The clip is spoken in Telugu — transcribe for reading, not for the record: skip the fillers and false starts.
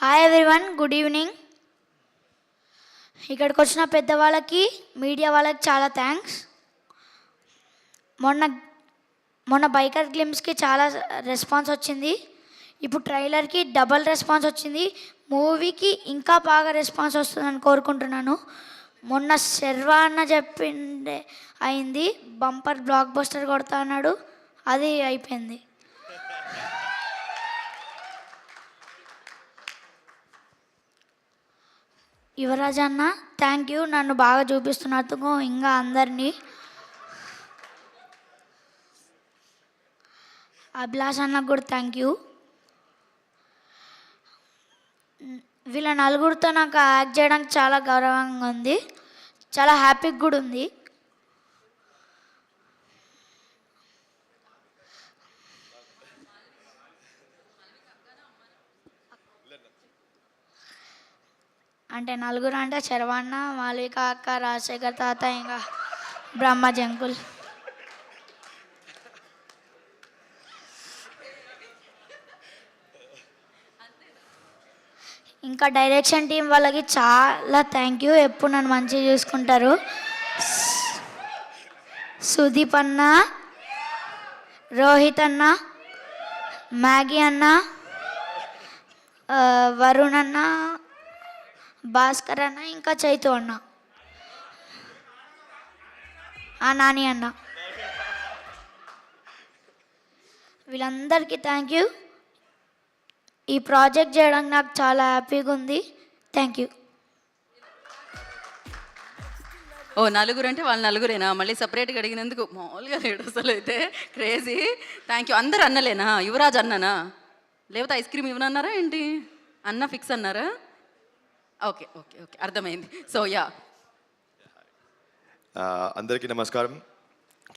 Hi everyone, good evening. ఇక్కడికి వచ్చిన పెద్దవాళ్ళకి, మీడియా వాళ్ళకి చాలా థ్యాంక్స్. మొన్న మొన్న బైకర్ గ్లిమ్స్కి చాలా రెస్పాన్స్ వచ్చింది. ఇప్పుడు ట్రైలర్కి డబల్ రెస్పాన్స్ వచ్చింది. మూవీకి ఇంకా బాగా రెస్పాన్స్ వస్తుందని కోరుకుంటున్నాను. మొన్న శర్వా అన్న చెప్పిండే అయింది, బంపర్ బ్లాక్ బస్టర్ కొడతా అన్నాడు, అది అయిపోయింది. యువరాజ్ అన్న థ్యాంక్ యూ, నన్ను బాగా చూపిస్తున్నందుకు. ఇంకా అందరినీ, అభిలాష్ అన్నకు కూడా థ్యాంక్ యూ. వీళ్ళ నలుగురితో నాకు యాక్ట్ చేయడానికి చాలా గౌరవంగా ఉంది, చాలా హ్యాపీగా కూడా ఉంది. అంటే నలుగురు అంటే శర్వన్న, మాలిక అక్క, రాజశేఖర్ తాత, ఇంకా బ్రహ్మజీ అంకుల్. ఇంకా డైరెక్షన్ టీం వాళ్ళకి చాలా థ్యాంక్ యూ, ఎప్పుడు నన్ను మంచిగా చూసుకుంటారు. సుదీప్ అన్న, రోహిత్ అన్న, మ్యాగీ అన్న, వరుణ్ అన్న, భాస్కర్ అన్న, ఇంకా చైతు అన్న, నాని అన్న, వీళ్ళందరికీ థ్యాంక్ యూ. ఈ ప్రాజెక్ట్ చేయడానికి నాకు చాలా హ్యాపీగా ఉంది. Thank you. ఓ నలుగురు అంటే వాళ్ళు నలుగురేనా? మళ్ళీ సపరేట్గా అడిగినందుకు మామూలుగా లేడు అసలు, అయితే క్రేజీ. Thank you. అందరు అన్నలేనా? యువరాజ్ అన్ననా, లేకపోతే ఐస్ క్రీమ్ ఇవ్వనన్నారా ఏంటి? అన్న ఫిక్స్ అన్నారా? ఓకే ఓకే ఓకే, అర్థమైంది. సో యా, అందరికీ నమస్కారం.